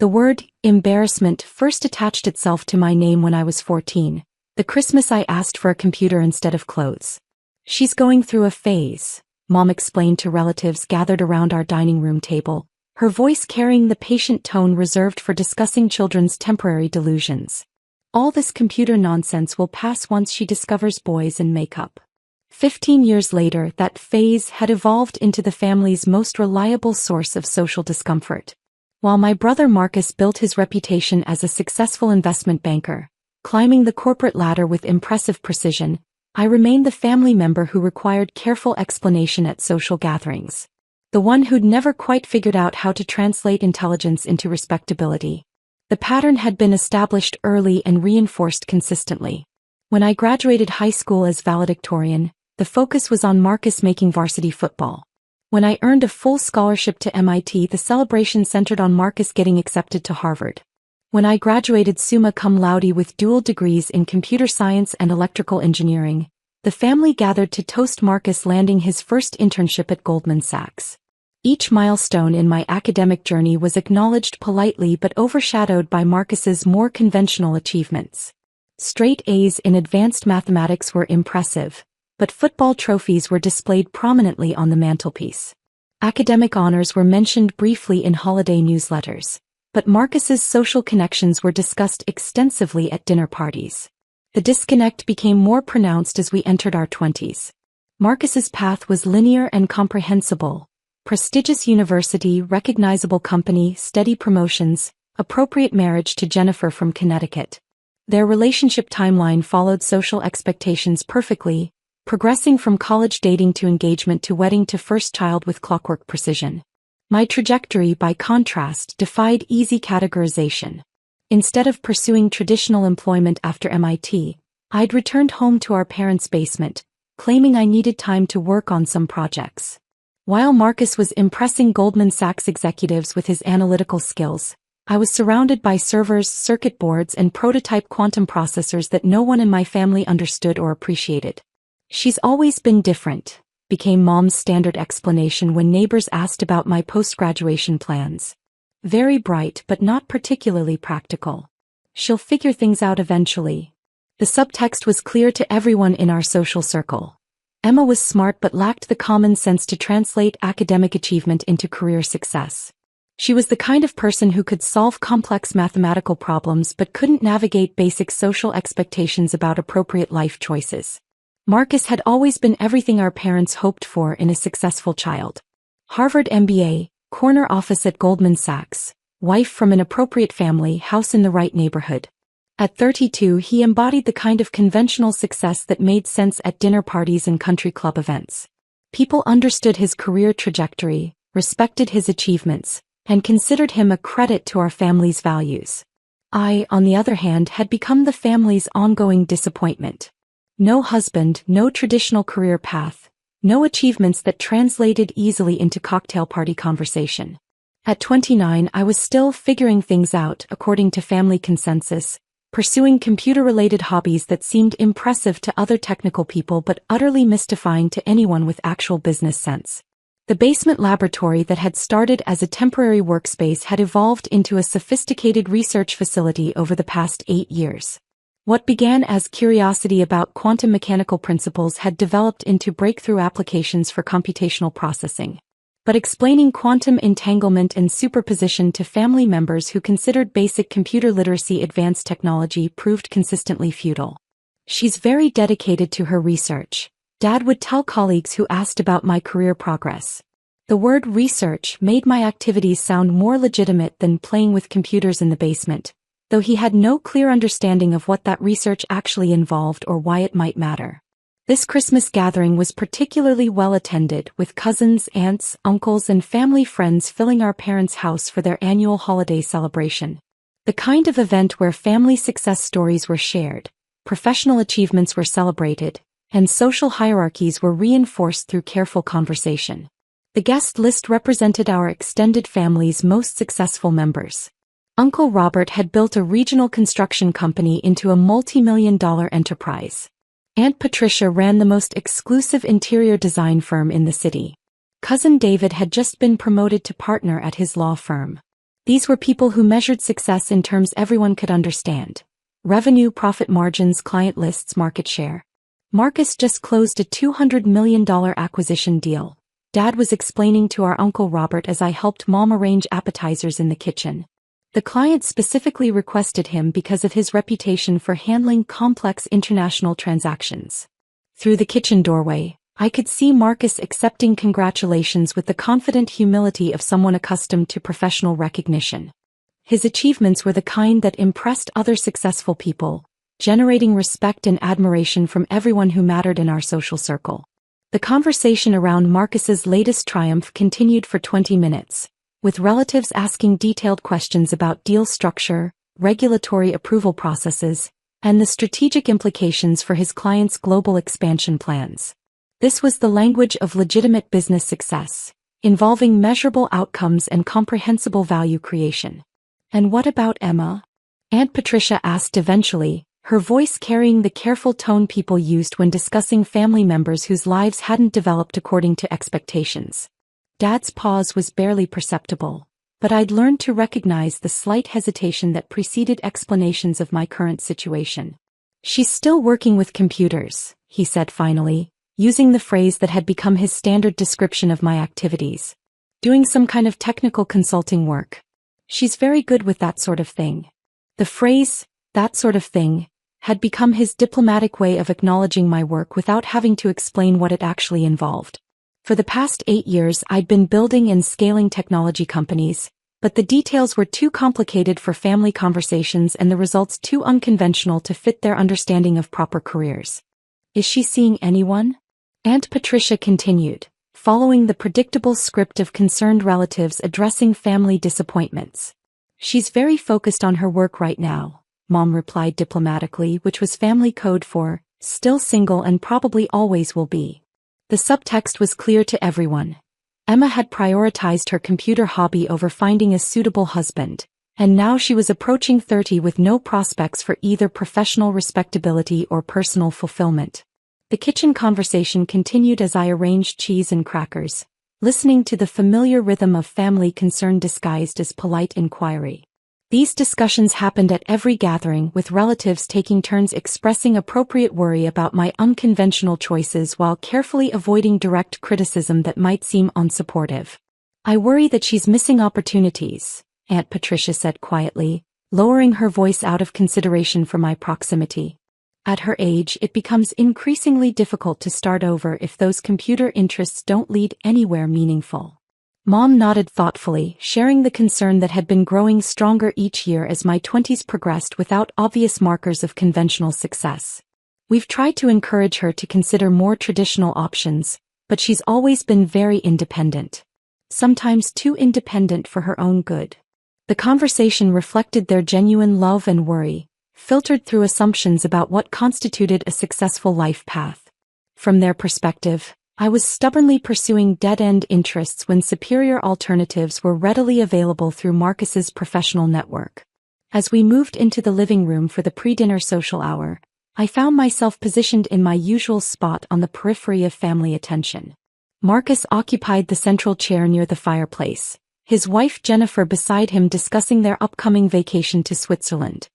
The word embarrassment first attached itself to my name when I was 14, the Christmas I asked for a computer instead of clothes. "She's going through a phase," Mom explained to relatives gathered around our dining room table, her voice carrying the patient tone reserved for discussing children's temporary delusions. "All this computer nonsense will pass once she discovers boys and makeup." 15 years later, that phase had evolved into the family's most reliable source of social discomfort. While my brother Marcus built his reputation as a successful investment banker, climbing the corporate ladder with impressive precision, I remained the family member who required careful explanation at social gatherings. The one who'd never quite figured out how to translate intelligence into respectability. The pattern had been established early and reinforced consistently. When I graduated high school as valedictorian, the focus was on Marcus making varsity football. When I earned a full scholarship to MIT, the celebration centered on Marcus getting accepted to Harvard. When I graduated summa cum laude with dual degrees in computer science and electrical engineering, the family gathered to toast Marcus landing his first internship at Goldman Sachs. Each milestone in my academic journey was acknowledged politely but overshadowed by Marcus's more conventional achievements. Straight A's in advanced mathematics were impressive, but football trophies were displayed prominently on the mantelpiece. Academic honors were mentioned briefly in holiday newsletters, but Marcus's social connections were discussed extensively at dinner parties. The disconnect became more pronounced as we entered our 20s. Marcus's path was linear and comprehensible: prestigious university, recognizable company, steady promotions, appropriate marriage to Jennifer from Connecticut. Their relationship timeline followed social expectations perfectly, progressing from college dating to engagement to wedding to first child with clockwork precision. My trajectory, by contrast, defied easy categorization. Instead of pursuing traditional employment after MIT, I'd returned home to our parents' basement, claiming I needed time to work on some projects. While Marcus was impressing Goldman Sachs executives with his analytical skills, I was surrounded by servers, circuit boards, and prototype quantum processors that no one in my family understood or appreciated. "She's always been different," became Mom's standard explanation when neighbors asked about my post-graduation plans. "Very bright but not particularly practical. She'll figure things out eventually." The subtext was clear to everyone in our social circle. Emma was smart but lacked the common sense to translate academic achievement into career success. She was the kind of person who could solve complex mathematical problems but couldn't navigate basic social expectations about appropriate life choices. Marcus had always been everything our parents hoped for in a successful child. Harvard MBA, corner office at Goldman Sachs, wife from an appropriate family, house in the right neighborhood. At 32, he embodied the kind of conventional success that made sense at dinner parties and country club events. People understood his career trajectory, respected his achievements, and considered him a credit to our family's values. I, on the other hand, had become the family's ongoing disappointment. No husband, no traditional career path, no achievements that translated easily into cocktail party conversation. At 29, I was still figuring things out according to family consensus, pursuing computer-related hobbies that seemed impressive to other technical people but utterly mystifying to anyone with actual business sense. The basement laboratory that had started as a temporary workspace had evolved into a sophisticated research facility over the past 8 years. What began as curiosity about quantum mechanical principles had developed into breakthrough applications for computational processing. But explaining quantum entanglement and superposition to family members who considered basic computer literacy advanced technology proved consistently futile. "She's very dedicated to her research," Dad would tell colleagues who asked about my career progress. The word research made my activities sound more legitimate than playing with computers in the basement, though he had no clear understanding of what that research actually involved or why it might matter. This Christmas gathering was particularly well attended, with cousins, aunts, uncles, and family friends filling our parents' house for their annual holiday celebration. The kind of event where family success stories were shared, professional achievements were celebrated, and social hierarchies were reinforced through careful conversation. The guest list represented our extended family's most successful members. Uncle Robert had built a regional construction company into a multi-million-dollar enterprise. Aunt Patricia ran the most exclusive interior design firm in the city. Cousin David had just been promoted to partner at his law firm. These were people who measured success in terms everyone could understand: revenue, profit margins, client lists, market share. Marcus just closed a $200 million acquisition deal, Dad was explaining to our Uncle Robert as I helped Mom arrange appetizers in the kitchen. The client specifically requested him because of his reputation for handling complex international transactions. Through the kitchen doorway, I could see Marcus accepting congratulations with the confident humility of someone accustomed to professional recognition. His achievements were the kind that impressed other successful people, generating respect and admiration from everyone who mattered in our social circle. The conversation around Marcus's latest triumph continued for 20 minutes, with relatives asking detailed questions about deal structure, regulatory approval processes, and the strategic implications for his clients' global expansion plans. This was the language of legitimate business success, involving measurable outcomes and comprehensible value creation. "And what about Emma?" Aunt Patricia asked eventually, her voice carrying the careful tone people used when discussing family members whose lives hadn't developed according to expectations. Dad's pause was barely perceptible, but I'd learned to recognize the slight hesitation that preceded explanations of my current situation. "She's still working with computers," he said finally, using the phrase that had become his standard description of my activities. "Doing some kind of technical consulting work. She's very good with that sort of thing." The phrase, "that sort of thing," had become his diplomatic way of acknowledging my work without having to explain what it actually involved. For the past 8 years I'd been building and scaling technology companies, but the details were too complicated for family conversations and the results too unconventional to fit their understanding of proper careers. "Is she seeing anyone?" Aunt Patricia continued, following the predictable script of concerned relatives addressing family disappointments. "She's very focused on her work right now," Mom replied diplomatically, which was family code for, "still single and probably always will be." The subtext was clear to everyone. Emma had prioritized her computer hobby over finding a suitable husband, and now she was approaching 30 with no prospects for either professional respectability or personal fulfillment. The kitchen conversation continued as I arranged cheese and crackers, listening to the familiar rhythm of family concern disguised as polite inquiry. These discussions happened at every gathering, with relatives taking turns expressing appropriate worry about my unconventional choices while carefully avoiding direct criticism that might seem unsupportive. "I worry that she's missing opportunities," Aunt Patricia said quietly, lowering her voice out of consideration for my proximity. "At her age, it becomes increasingly difficult to start over if those computer interests don't lead anywhere meaningful." Mom nodded thoughtfully, sharing the concern that had been growing stronger each year as my 20s progressed without obvious markers of conventional success. "We've tried to encourage her to consider more traditional options, but she's always been very independent. Sometimes too independent for her own good." The conversation reflected their genuine love and worry, filtered through assumptions about what constituted a successful life path. From their perspective, I was stubbornly pursuing dead-end interests when superior alternatives were readily available through Marcus's professional network. As we moved into the living room for the pre-dinner social hour, I found myself positioned in my usual spot on the periphery of family attention. Marcus occupied the central chair near the fireplace, his wife Jennifer beside him discussing their upcoming vacation to Switzerland.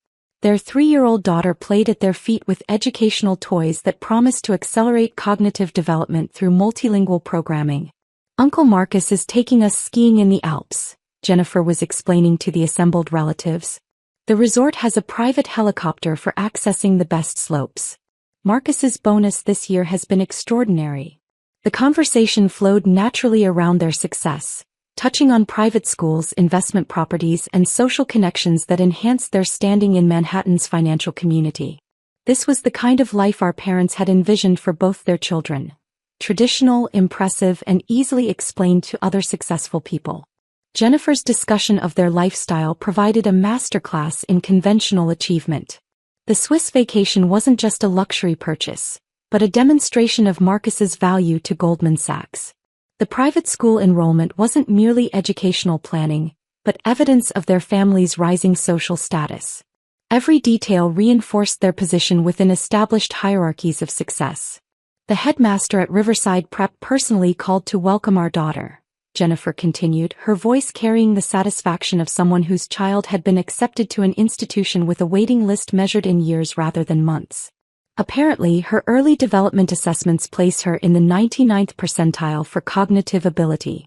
Their 3-year-old daughter played at their feet with educational toys that promised to accelerate cognitive development through multilingual programming. "Uncle Marcus is taking us skiing in the Alps," Jennifer was explaining to the assembled relatives. "The resort has a private helicopter for accessing the best slopes. Marcus's bonus this year has been extraordinary." The conversation flowed naturally around their success, touching on private schools, investment properties, and social connections that enhanced their standing in Manhattan's financial community. This was the kind of life our parents had envisioned for both their children: traditional, impressive, and easily explained to other successful people. Jennifer's discussion of their lifestyle provided a masterclass in conventional achievement. The Swiss vacation wasn't just a luxury purchase, but a demonstration of Marcus's value to Goldman Sachs. The private school enrollment wasn't merely educational planning, but evidence of their family's rising social status. Every detail reinforced their position within established hierarchies of success. The headmaster at Riverside Prep personally called to welcome our daughter, Jennifer continued, her voice carrying the satisfaction of someone whose child had been accepted to an institution with a waiting list measured in years rather than months. Apparently, her early development assessments place her in the 99th percentile for cognitive ability.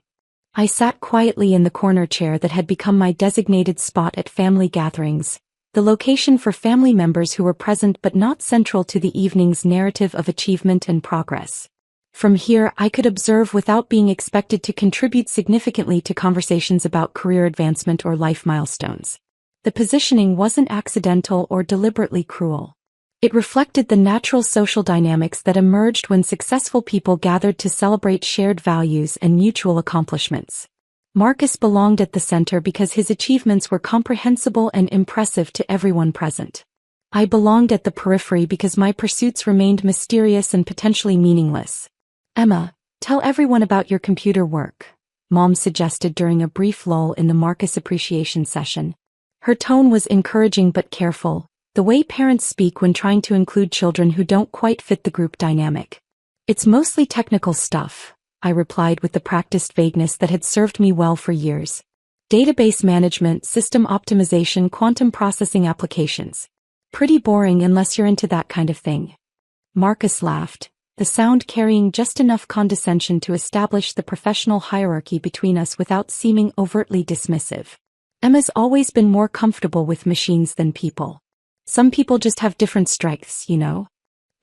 I sat quietly in the corner chair that had become my designated spot at family gatherings, the location for family members who were present but not central to the evening's narrative of achievement and progress. From here, I could observe without being expected to contribute significantly to conversations about career advancement or life milestones. The positioning wasn't accidental or deliberately cruel. It reflected the natural social dynamics that emerged when successful people gathered to celebrate shared values and mutual accomplishments. Marcus belonged at the center because his achievements were comprehensible and impressive to everyone present. I belonged at the periphery because my pursuits remained mysterious and potentially meaningless. Emma, tell everyone about your computer work, Mom suggested during a brief lull in the Marcus appreciation session. Her tone was encouraging but careful, the way parents speak when trying to include children who don't quite fit the group dynamic. It's mostly technical stuff, I replied with the practiced vagueness that had served me well for years. Database management, system optimization, quantum processing applications. Pretty boring unless you're into that kind of thing. Marcus laughed, the sound carrying just enough condescension to establish the professional hierarchy between us without seeming overtly dismissive. Emma's always been more comfortable with machines than people. Some people just have different strengths, you know?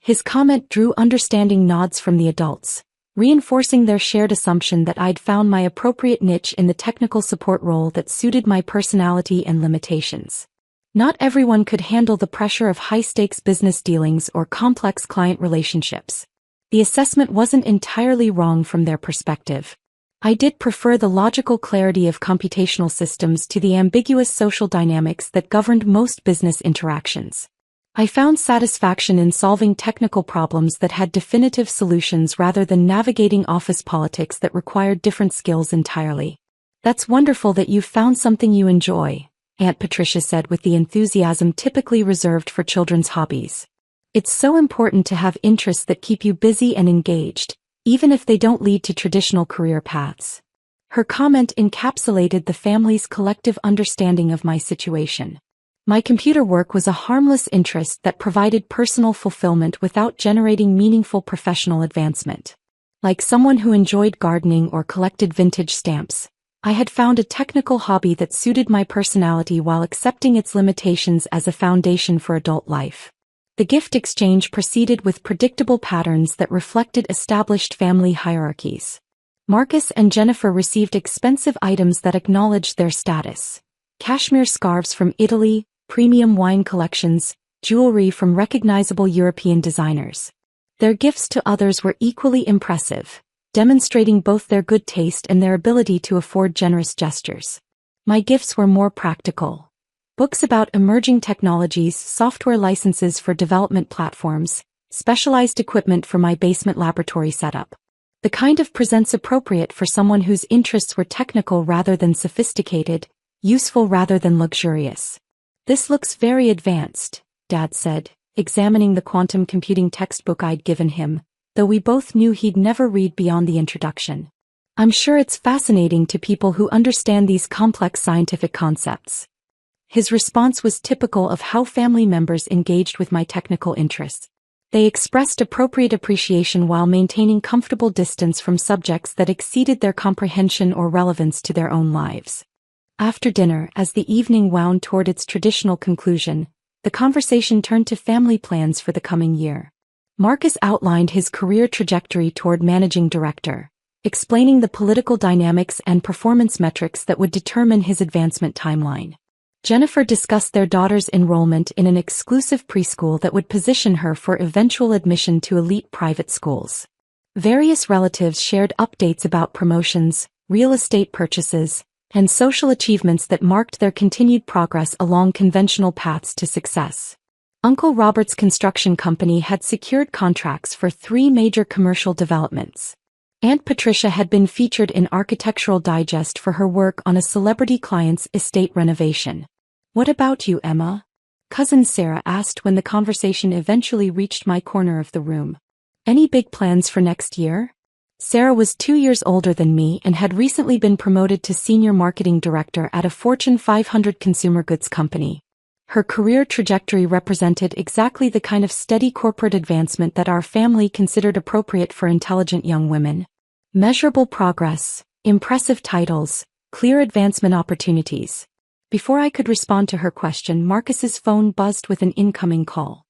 His comment drew understanding nods from the adults, reinforcing their shared assumption that I'd found my appropriate niche in the technical support role that suited my personality and limitations. Not everyone could handle the pressure of high-stakes business dealings or complex client relationships. The assessment wasn't entirely wrong from their perspective. I did prefer the logical clarity of computational systems to the ambiguous social dynamics that governed most business interactions. I found satisfaction in solving technical problems that had definitive solutions rather than navigating office politics that required different skills entirely. That's wonderful that you've found something you enjoy, Aunt Patricia said with the enthusiasm typically reserved for children's hobbies. It's so important to have interests that keep you busy and engaged, even if they don't lead to traditional career paths. Her comment encapsulated the family's collective understanding of my situation. My computer work was a harmless interest that provided personal fulfillment without generating meaningful professional advancement. Like someone who enjoyed gardening or collected vintage stamps, I had found a technical hobby that suited my personality while accepting its limitations as a foundation for adult life. The gift exchange proceeded with predictable patterns that reflected established family hierarchies. Marcus and Jennifer received expensive items that acknowledged their status. Cashmere scarves from Italy, premium wine collections, jewelry from recognizable European designers. Their gifts to others were equally impressive, demonstrating both their good taste and their ability to afford generous gestures. My gifts were more practical. Books about emerging technologies, software licenses for development platforms, specialized equipment for my basement laboratory setup. The kind of presents appropriate for someone whose interests were technical rather than sophisticated, useful rather than luxurious. This looks very advanced, Dad said, examining the quantum computing textbook I'd given him, though we both knew he'd never read beyond the introduction. I'm sure it's fascinating to people who understand these complex scientific concepts. His response was typical of how family members engaged with my technical interests. They expressed appropriate appreciation while maintaining comfortable distance from subjects that exceeded their comprehension or relevance to their own lives. After dinner, as the evening wound toward its traditional conclusion, the conversation turned to family plans for the coming year. Marcus outlined his career trajectory toward managing director, explaining the political dynamics and performance metrics that would determine his advancement timeline. Jennifer discussed their daughter's enrollment in an exclusive preschool that would position her for eventual admission to elite private schools. Various relatives shared updates about promotions, real estate purchases, and social achievements that marked their continued progress along conventional paths to success. Uncle Robert's construction company had secured contracts for 3 major commercial developments. Aunt Patricia had been featured in Architectural Digest for her work on a celebrity client's estate renovation. "What about you, Emma?" Cousin Sarah asked when the conversation eventually reached my corner of the room. "Any big plans for next year?" Sarah was 2 years older than me and had recently been promoted to senior marketing director at a Fortune 500 consumer goods company. Her career trajectory represented exactly the kind of steady corporate advancement that our family considered appropriate for intelligent young women. Measurable progress, impressive titles, clear advancement opportunities. Before I could respond to her question, Marcus's phone buzzed with an incoming call.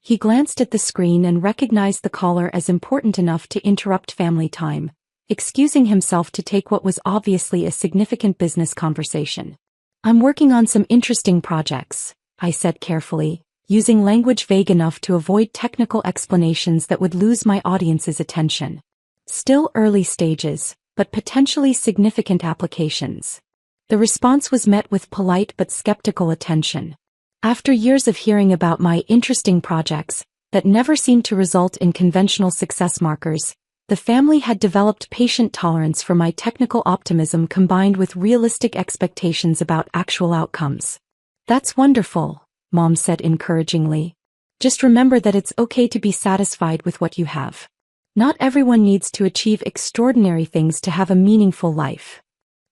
He glanced at the screen and recognized the caller as important enough to interrupt family time, excusing himself to take what was obviously a significant business conversation. "I'm working on some interesting projects," I said carefully, using language vague enough to avoid technical explanations that would lose my audience's attention. "Still early stages, but potentially significant applications." The response was met with polite but skeptical attention. After years of hearing about my interesting projects that never seemed to result in conventional success markers, the family had developed patient tolerance for my technical optimism combined with realistic expectations about actual outcomes. "That's wonderful," Mom said encouragingly. "Just remember that it's okay to be satisfied with what you have. Not everyone needs to achieve extraordinary things to have a meaningful life."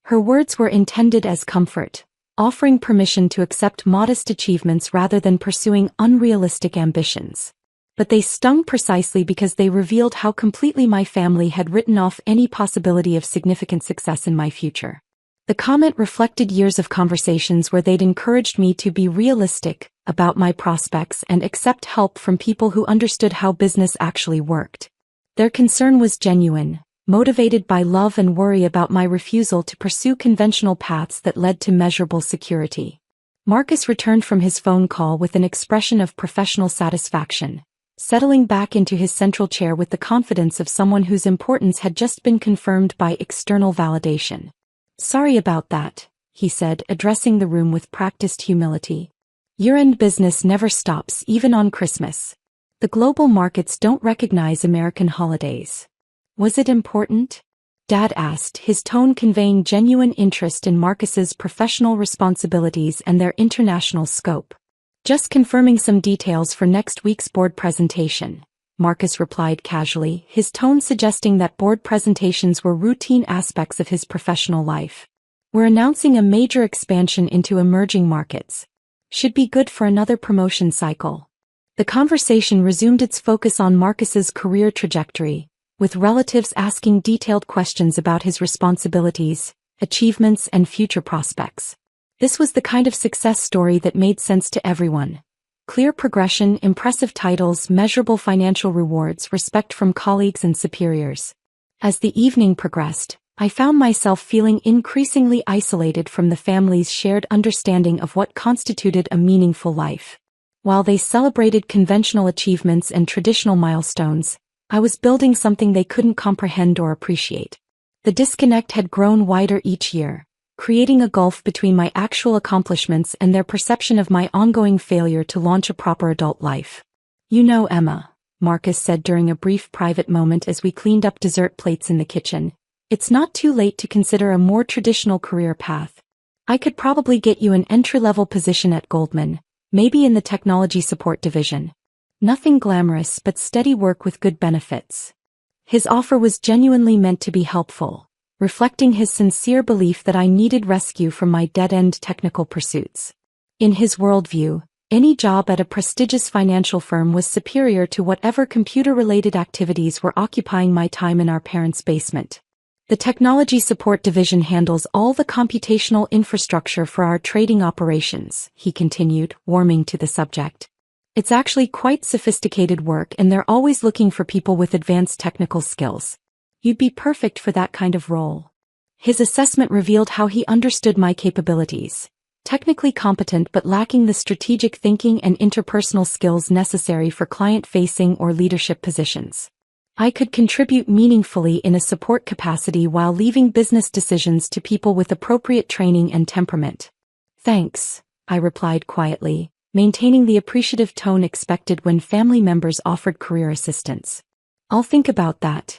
Her words were intended as comfort, offering permission to accept modest achievements rather than pursuing unrealistic ambitions. But they stung precisely because they revealed how completely my family had written off any possibility of significant success in my future. The comment reflected years of conversations where they'd encouraged me to be realistic about my prospects and accept help from people who understood how business actually worked. Their concern was genuine, motivated by love and worry about my refusal to pursue conventional paths that led to measurable security. Marcus returned from his phone call with an expression of professional satisfaction, settling back into his central chair with the confidence of someone whose importance had just been confirmed by external validation. "Sorry about that," he said, addressing the room with practiced humility. "Year-end business never stops, even on Christmas. The global markets don't recognize American holidays." "Was it important?" Dad asked, his tone conveying genuine interest in Marcus's professional responsibilities and their international scope. "Just confirming some details for next week's board presentation," Marcus replied casually, his tone suggesting that board presentations were routine aspects of his professional life. "We're announcing a major expansion into emerging markets. Should be good for another promotion cycle." The conversation resumed its focus on Marcus's career trajectory, with relatives asking detailed questions about his responsibilities, achievements, and future prospects. This was the kind of success story that made sense to everyone. Clear progression, impressive titles, measurable financial rewards, respect from colleagues and superiors. As the evening progressed, I found myself feeling increasingly isolated from the family's shared understanding of what constituted a meaningful life. While they celebrated conventional achievements and traditional milestones, I was building something they couldn't comprehend or appreciate. The disconnect had grown wider each year, creating a gulf between my actual accomplishments and their perception of my ongoing failure to launch a proper adult life. "You know, Emma," Marcus said during a brief private moment as we cleaned up dessert plates in the kitchen, "it's not too late to consider a more traditional career path. I could probably get you an entry-level position at Goldman, maybe in the technology support division. Nothing glamorous but steady work with good benefits." His offer was genuinely meant to be helpful, reflecting his sincere belief that I needed rescue from my dead-end technical pursuits. In his worldview, any job at a prestigious financial firm was superior to whatever computer-related activities were occupying my time in our parents' basement. "The technology support division handles all the computational infrastructure for our trading operations," he continued, warming to the subject. "It's actually quite sophisticated work and they're always looking for people with advanced technical skills. You'd be perfect for that kind of role." His assessment revealed how he understood my capabilities. Technically competent but lacking the strategic thinking and interpersonal skills necessary for client-facing or leadership positions. I could contribute meaningfully in a support capacity while leaving business decisions to people with appropriate training and temperament. "Thanks," I replied quietly, maintaining the appreciative tone expected when family members offered career assistance. "I'll think about that."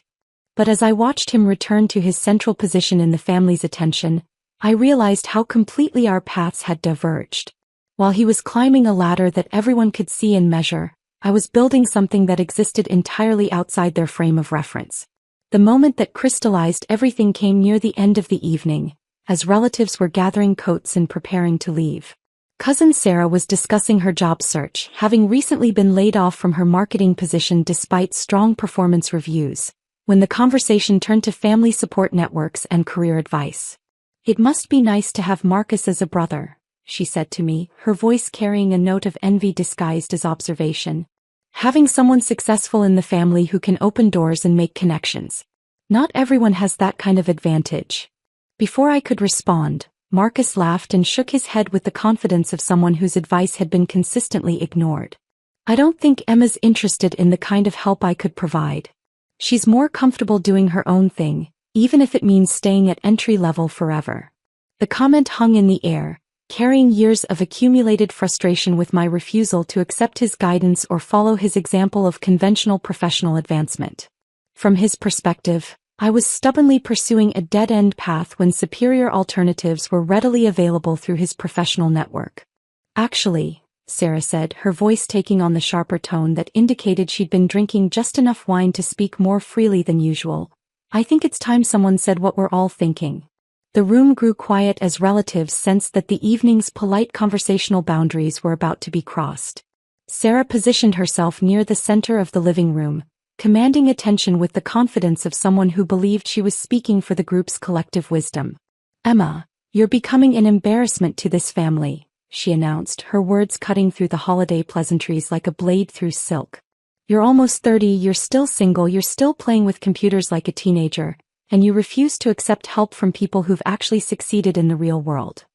But as I watched him return to his central position in the family's attention, I realized how completely our paths had diverged. While he was climbing a ladder that everyone could see and measure, I was building something that existed entirely outside their frame of reference. The moment that crystallized everything came near the end of the evening, as relatives were gathering coats and preparing to leave. Cousin Sarah was discussing her job search, having recently been laid off from her marketing position despite strong performance reviews, when the conversation turned to family support networks and career advice. "It must be nice to have Marcus as a brother," she said to me, her voice carrying a note of envy disguised as observation. "Having someone successful in the family who can open doors and make connections. Not everyone has that kind of advantage." Before I could respond, Marcus laughed and shook his head with the confidence of someone whose advice had been consistently ignored. "I don't think Emma's interested in the kind of help I could provide. She's more comfortable doing her own thing, even if it means staying at entry level forever." The comment hung in the air, carrying years of accumulated frustration with my refusal to accept his guidance or follow his example of conventional professional advancement. From his perspective, I was stubbornly pursuing a dead-end path when superior alternatives were readily available through his professional network. "Actually," Sarah said, her voice taking on the sharper tone that indicated she'd been drinking just enough wine to speak more freely than usual, "I think it's time someone said what we're all thinking." The room grew quiet as relatives sensed that the evening's polite conversational boundaries were about to be crossed. Sarah positioned herself near the center of the living room, commanding attention with the confidence of someone who believed she was speaking for the group's collective wisdom. "Emma, you're becoming an embarrassment to this family," she announced, her words cutting through the holiday pleasantries like a blade through silk. "You're almost 30, you're still single, you're still playing with computers like a teenager, and you refuse to accept help from people who've actually succeeded in the real world."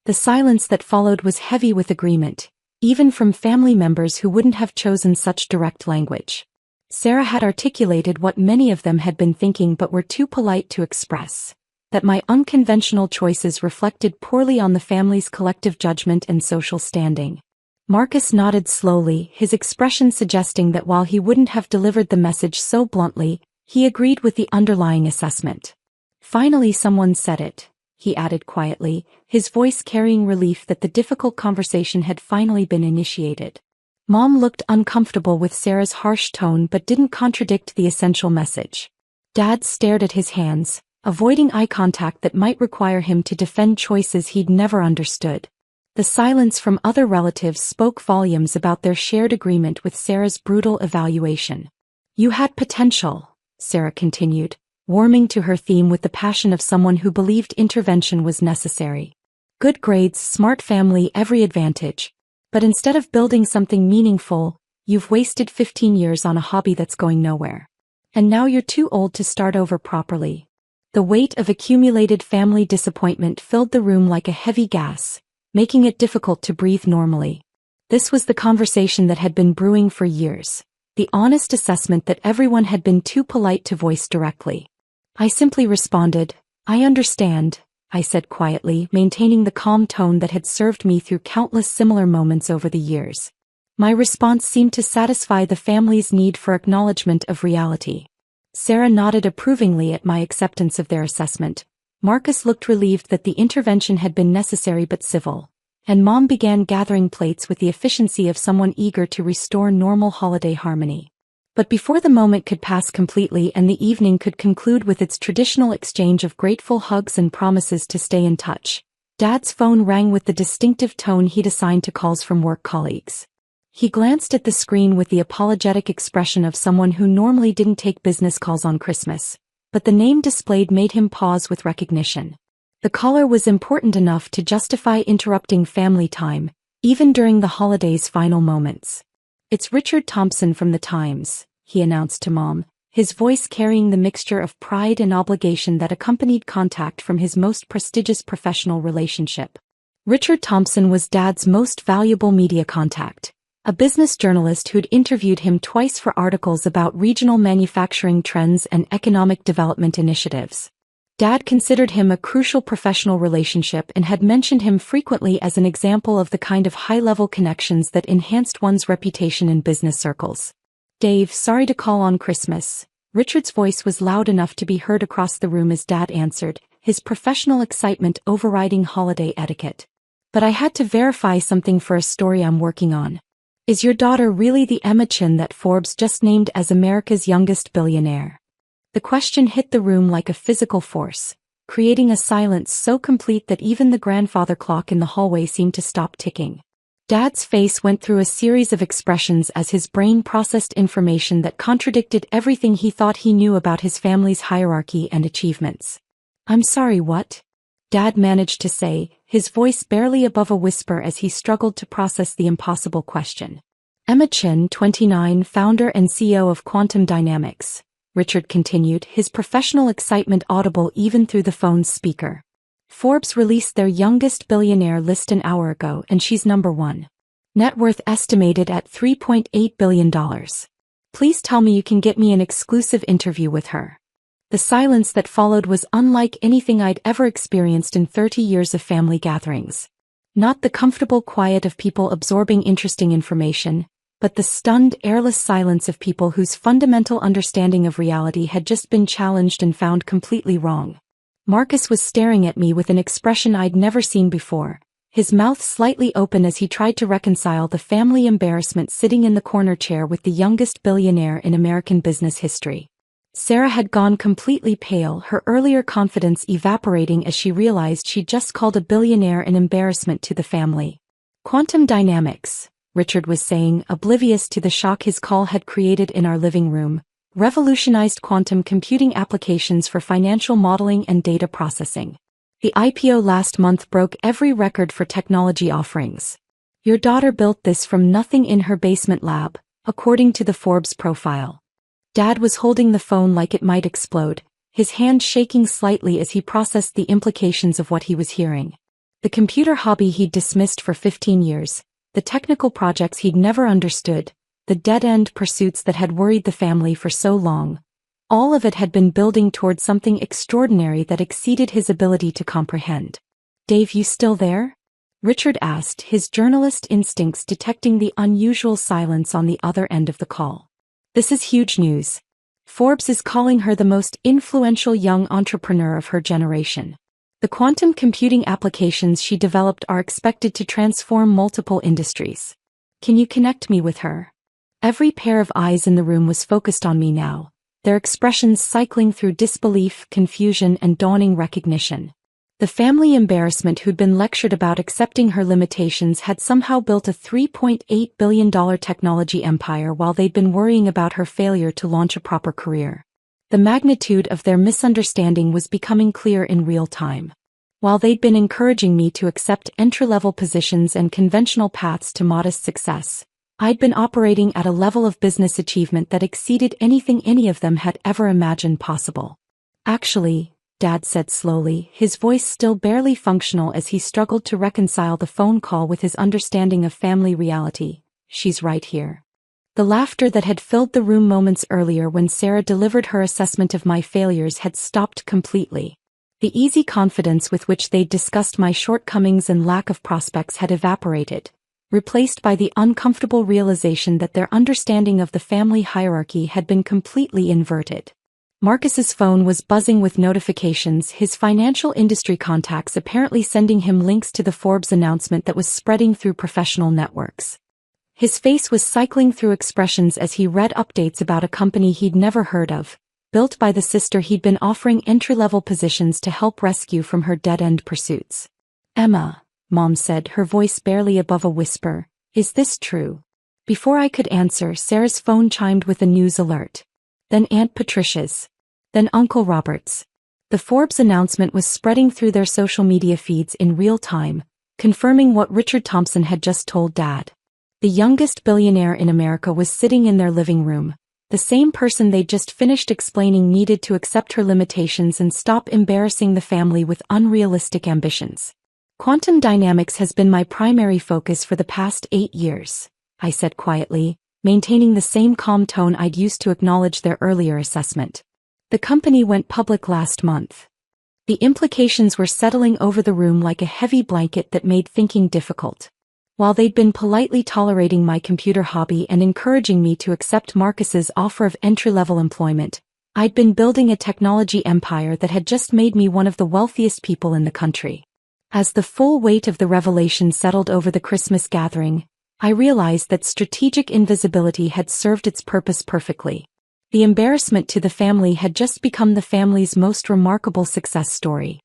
The silence that followed was heavy with agreement, even from family members who wouldn't have chosen such direct language. Sarah had articulated what many of them had been thinking but were too polite to express: that my unconventional choices reflected poorly on the family's collective judgment and social standing. Marcus nodded slowly, his expression suggesting that while he wouldn't have delivered the message so bluntly, he agreed with the underlying assessment. "Finally someone said it," he added quietly, his voice carrying relief that the difficult conversation had finally been initiated. Mom looked uncomfortable with Sarah's harsh tone but didn't contradict the essential message. Dad stared at his hands, avoiding eye contact that might require him to defend choices he'd never understood. The silence from other relatives spoke volumes about their shared agreement with Sarah's brutal evaluation. "You had potential," Sarah continued, warming to her theme with the passion of someone who believed intervention was necessary. "Good grades, smart family, every advantage. But instead of building something meaningful, you've wasted 15 years on a hobby that's going nowhere. And now you're too old to start over properly." The weight of accumulated family disappointment filled the room like a heavy gas, making it difficult to breathe normally. This was the conversation that had been brewing for years, the honest assessment that everyone had been too polite to voice directly. I simply responded, "I understand," I said quietly, maintaining the calm tone that had served me through countless similar moments over the years. My response seemed to satisfy the family's need for acknowledgement of reality. Sarah nodded approvingly at my acceptance of their assessment. Marcus looked relieved that the intervention had been necessary but civil, and Mom began gathering plates with the efficiency of someone eager to restore normal holiday harmony. But before the moment could pass completely and the evening could conclude with its traditional exchange of grateful hugs and promises to stay in touch, Dad's phone rang with the distinctive tone he'd assigned to calls from work colleagues. He glanced at the screen with the apologetic expression of someone who normally didn't take business calls on Christmas, but the name displayed made him pause with recognition. The caller was important enough to justify interrupting family time, even during the holiday's final moments. "It's Richard Thompson from the Times," he announced to Mom, his voice carrying the mixture of pride and obligation that accompanied contact from his most prestigious professional relationship. Richard Thompson was Dad's most valuable media contact, a business journalist who'd interviewed him twice for articles about regional manufacturing trends and economic development initiatives. Dad considered him a crucial professional relationship and had mentioned him frequently as an example of the kind of high-level connections that enhanced one's reputation in business circles. "Dave, sorry to call on Christmas." Richard's voice was loud enough to be heard across the room as Dad answered, his professional excitement overriding holiday etiquette. "But I had to verify something for a story I'm working on. Is your daughter really the Emma Chin that Forbes just named as America's youngest billionaire?" The question hit the room like a physical force, creating a silence so complete that even the grandfather clock in the hallway seemed to stop ticking. Dad's face went through a series of expressions as his brain processed information that contradicted everything he thought he knew about his family's hierarchy and achievements. "I'm sorry, what?" Dad managed to say, his voice barely above a whisper as he struggled to process the impossible question. "Emma Chin, 29, founder and CEO of Quantum Dynamics," Richard continued, his professional excitement audible even through the phone's speaker. "Forbes released their youngest billionaire list an hour ago and she's number 1. Net worth estimated at $3.8 billion. Please tell me you can get me an exclusive interview with her." The silence that followed was unlike anything I'd ever experienced in 30 years of family gatherings. Not the comfortable quiet of people absorbing interesting information, but the stunned, airless silence of people whose fundamental understanding of reality had just been challenged and found completely wrong. Marcus was staring at me with an expression I'd never seen before, his mouth slightly open as he tried to reconcile the family embarrassment sitting in the corner chair with the youngest billionaire in American business history. Sarah had gone completely pale, her earlier confidence evaporating as she realized she'd just called a billionaire an embarrassment to the family. "Quantum Dynamics," Richard was saying, oblivious to the shock his call had created in our living room, "revolutionized quantum computing applications for financial modeling and data processing. The IPO last month broke every record for technology offerings. Your daughter built this from nothing in her basement lab, according to the Forbes profile." Dad was holding the phone like it might explode, his hand shaking slightly as he processed the implications of what he was hearing. The computer hobby he'd dismissed for 15 years, the technical projects he'd never understood, the dead-end pursuits that had worried the family for so long, all of it had been building toward something extraordinary that exceeded his ability to comprehend. "Dave, you still there?" Richard asked, his journalist instincts detecting the unusual silence on the other end of the call. "This is huge news. Forbes is calling her the most influential young entrepreneur of her generation. The quantum computing applications she developed are expected to transform multiple industries. Can you connect me with her?" Every pair of eyes in the room was focused on me now, their expressions cycling through disbelief, confusion, and dawning recognition. The family embarrassment who'd been lectured about accepting her limitations had somehow built a $3.8 billion technology empire while they'd been worrying about her failure to launch a proper career. The magnitude of their misunderstanding was becoming clear in real time. While they'd been encouraging me to accept entry-level positions and conventional paths to modest success, I'd been operating at a level of business achievement that exceeded anything any of them had ever imagined possible. "Actually," Dad said slowly, his voice still barely functional as he struggled to reconcile the phone call with his understanding of family reality, "she's right here." The laughter that had filled the room moments earlier when Sarah delivered her assessment of my failures had stopped completely. The easy confidence with which they'd discussed my shortcomings and lack of prospects had evaporated, replaced by the uncomfortable realization that their understanding of the family hierarchy had been completely inverted. Marcus's phone was buzzing with notifications, his financial industry contacts apparently sending him links to the Forbes announcement that was spreading through professional networks. His face was cycling through expressions as he read updates about a company he'd never heard of, built by the sister he'd been offering entry-level positions to help rescue from her dead-end pursuits. "Emma," Mom said, her voice barely above a whisper, "is this true?" Before I could answer, Sarah's phone chimed with a news alert. Then Aunt Patricia's. Then Uncle Robert's. The Forbes announcement was spreading through their social media feeds in real time, confirming what Richard Thompson had just told Dad. The youngest billionaire in America was sitting in their living room, the same person they'd just finished explaining needed to accept her limitations and stop embarrassing the family with unrealistic ambitions. "Quantum dynamics has been my primary focus for the past 8 years," I said quietly, maintaining the same calm tone I'd used to acknowledge their earlier assessment. "The company went public last month." The implications were settling over the room like a heavy blanket that made thinking difficult. While they'd been politely tolerating my computer hobby and encouraging me to accept Marcus's offer of entry-level employment, I'd been building a technology empire that had just made me one of the wealthiest people in the country. As the full weight of the revelation settled over the Christmas gathering, I realized that strategic invisibility had served its purpose perfectly. The embarrassment to the family had just become the family's most remarkable success story.